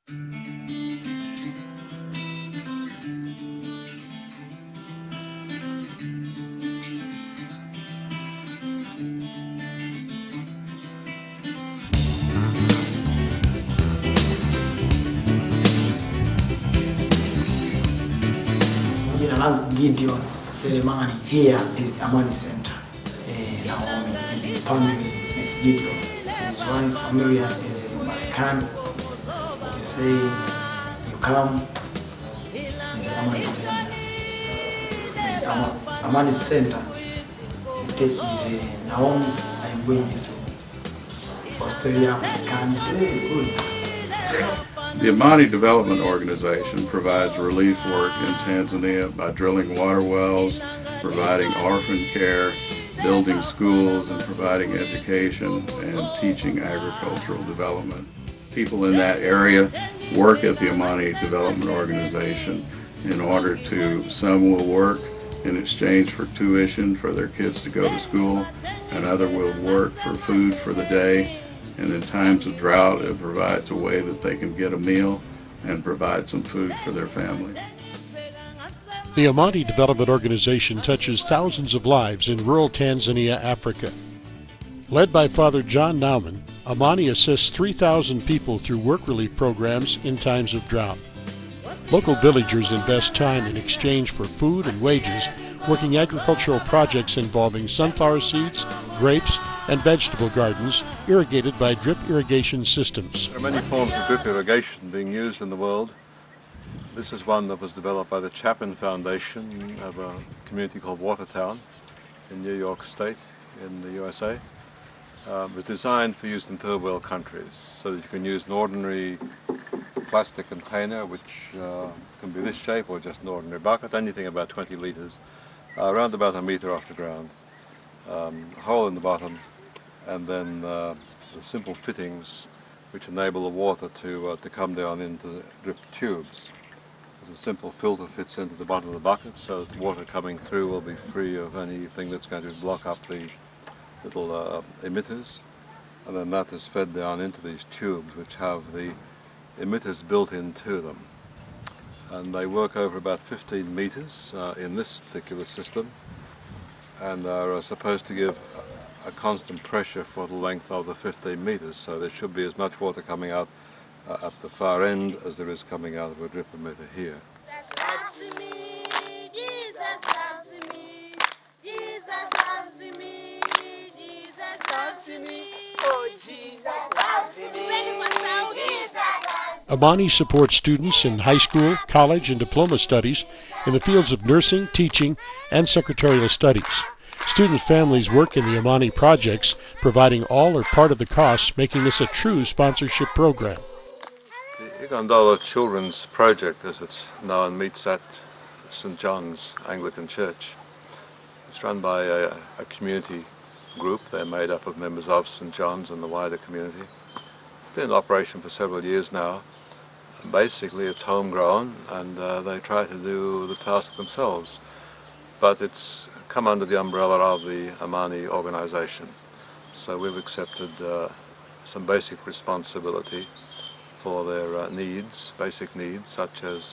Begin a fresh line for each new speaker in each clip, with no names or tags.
Jina langu Gideon Selemani. Here is Amani Center. Naomi is family is Gideon. One familiar is AmaniCare. You say you come is Amani Center. Amani Center. You take Naomi and bring it to Australia. Very good.
The Amani Development Organization provides relief work in Tanzania by drilling water wells, providing orphan care, building schools, and providing education and teaching agricultural development. People in that area work at the Amani Development Organization in order to, some will work in exchange for tuition for their kids to go to school, and other will work for food for the day. And in times of drought, it provides a way that they can get a meal and provide some food for their family.
The Amani Development Organization touches thousands of lives in rural Tanzania, Africa. Led by Father John Nauman, Amani assists 3,000 people through work relief programs in times of drought. Local villagers invest time in exchange for food and wages, working agricultural projects involving sunflower seeds, grapes, and vegetable gardens irrigated by drip irrigation systems.
There are many forms of drip irrigation being used in the world. This is one that was developed by the Chapin Foundation of a community called Watertown in New York State in the USA. It was designed for use in third world countries so that you can use an ordinary plastic container, which can be this shape, or just an ordinary bucket, anything about 20 liters, around about a meter off the ground. A hole in the bottom, and then the simple fittings which enable the water to come down into the drip tubes. There's a simple filter fits into the bottom of the bucket so that the water coming through will be free of anything that's going to block up the little emitters, and then that is fed down into these tubes which have the emitters built into them. And they work over about 15 meters in this particular system, and are supposed to give a constant pressure for the length of the 15 meters, so there should be as much water coming out at the far end as there is coming out of a drip emitter here.
Amani supports students in high school, college, and diploma studies in the fields of nursing, teaching, and secretarial studies. Student families work in the Amani projects, providing all or part of the costs, making this a true sponsorship program.
The Igondola Children's Project, as it's known, meets at St. John's Anglican Church. It's run by a community group. They're made up of members of St. John's and the wider community. It's been in operation for several years now. Basically it's homegrown, and they try to do the task themselves, but it's come under the umbrella of the Amani organization. So we've accepted some basic responsibility for their needs, basic needs such as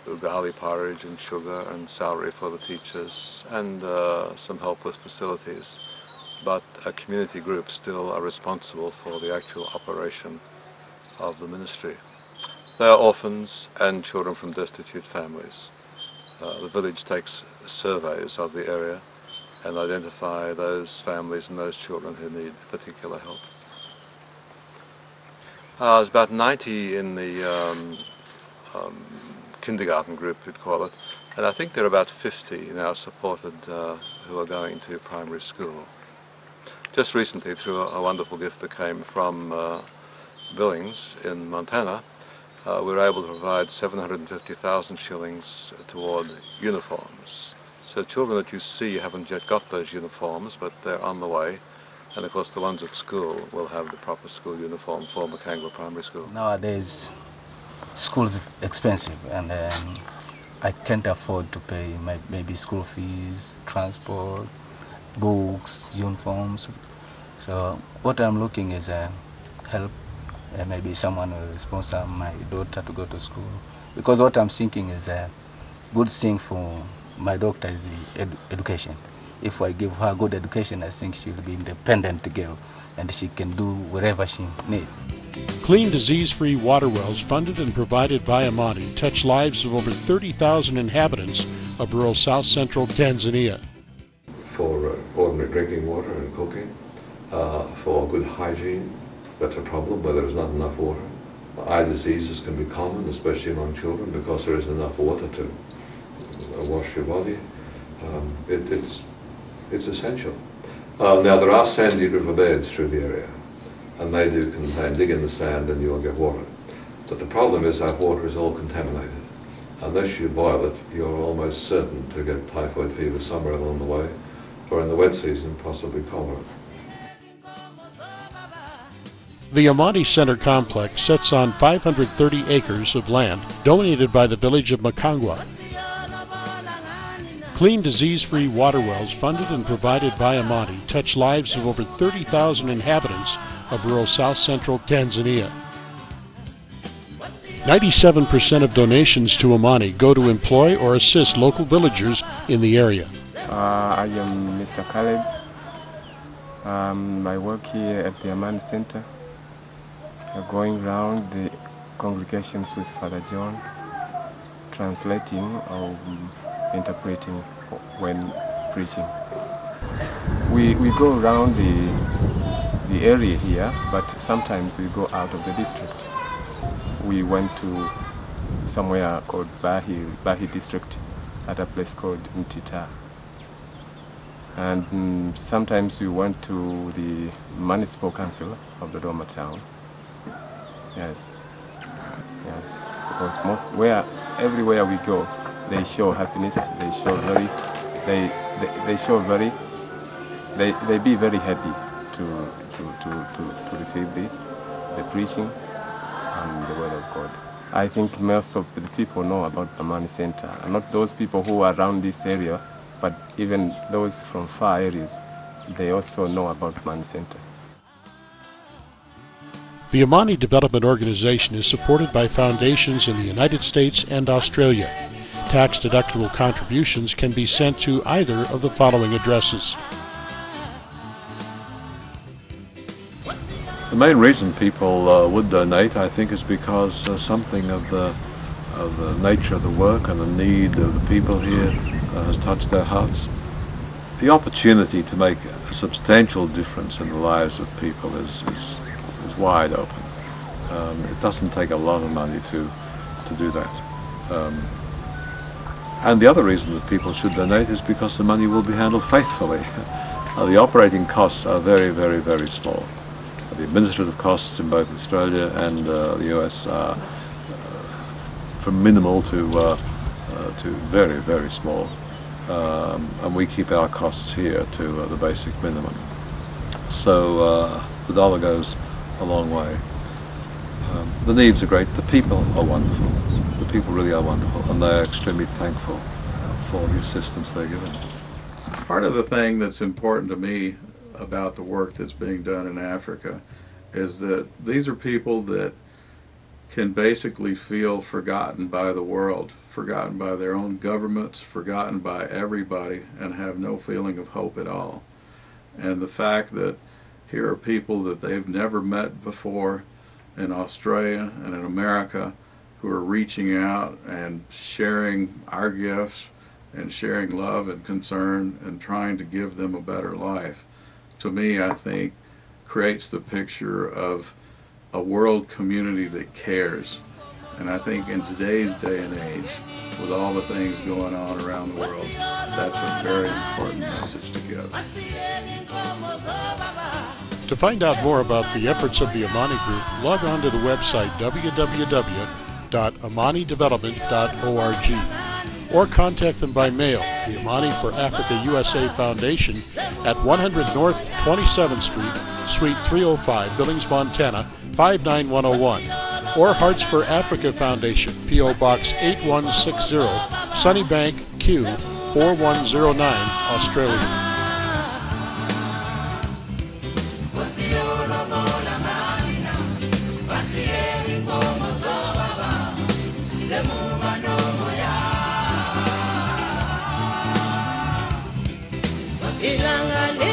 ugali porridge and sugar and salary for the teachers, and some help with facilities. But a community group still are responsible for the actual operation of the ministry. They are orphans and children from destitute families. The village takes surveys of the area and identify those families and those children who need particular help. There's about 90 in the kindergarten group, we'd call it, and I think there are about 50 now supported who are going to primary school. Just recently, through a wonderful gift that came from Billings in Montana, we were able to provide 750,000 shillings toward uniforms. So children that you see haven't yet got those uniforms, but they're on the way. And of course the ones at school will have the proper school uniform for Makangwa Primary School.
Nowadays, school is expensive, and I can't afford to pay maybe school fees, transport, books, uniforms. So what I'm looking is help maybe someone will sponsor my daughter to go to school. Because what I'm thinking is a good thing for my daughter is the education. If I give her good education, I think she'll be independent girl and she can do whatever she needs.
Clean, disease-free water wells funded and provided by Amani touch lives of over 30,000 inhabitants of rural south-central Tanzania.
For ordinary drinking water and cooking, for good hygiene, that's a problem where there's not enough water. Eye diseases can be common, especially among children, because there isn't enough water to wash your body. It's essential. Now there are sandy riverbeds through the area, and they do contain, dig in the sand and you'll get water. But the problem is that water is all contaminated. Unless you boil it, you're almost certain to get typhoid fever somewhere along the way, or in the wet season, possibly cholera.
The Amani Center complex sits on 530 acres of land donated by the village of Makangwa. Clean, disease-free water wells funded and provided by Amani touch lives of over 30,000 inhabitants of rural south-central Tanzania. 97% of donations to Amani go to employ or assist local villagers in the area.
I am Mr. Caleb. I work here at the Amani Center, going around the congregations with Father John, translating or interpreting when preaching. We go around the area here, but sometimes we go out of the district. We went to somewhere called Bahi district at a place called Mtita. And sometimes we went to the municipal council of the Dodoma town. Yes, because everywhere we go, they show happiness. They show they be very happy to receive the preaching and the word of God. I think most of the people know about the Amani Center, and not those people who are around this area, but even those from far areas, they also know about the Amani Center.
The Amani Development Organization is supported by foundations in the United States and Australia. Tax-deductible contributions can be sent to either of the following addresses.
The main reason people would donate, I think, is because something of the nature of the work and the need of the people here has touched their hearts. The opportunity to make a substantial difference in the lives of people is wide open. It doesn't take a lot of money to do that. And the other reason that people should donate is because the money will be handled faithfully. The operating costs are very, very, very small. The administrative costs in both Australia and the US are from minimal to very, very small. And we keep our costs here to the basic minimum. So the dollar goes a long way. The needs are great. The people are wonderful. The people really are wonderful, and they're extremely thankful for the assistance they're given.
Part of the thing that's important to me about the work that's being done in Africa is that these are people that can basically feel forgotten by the world, forgotten by their own governments, forgotten by everybody, and have no feeling of hope at all. And the fact that here are people that they've never met before in Australia and in America who are reaching out and sharing our gifts and sharing love and concern and trying to give them a better life, to me, I think, creates the picture of a world community that cares. And I think in today's day and age, with all the things going on around the world, that's a very important message to give.
To find out more about the efforts of the Amani Group, log on to the website www.amanidevelopment.org or contact them by mail, the Amani for Africa USA Foundation at 100 North 27th Street, Suite 305, Billings, Montana 59101, or Hearts for Africa Foundation, P.O. Box 8160, Sunnybank, Q 4109, Australia.
ilanga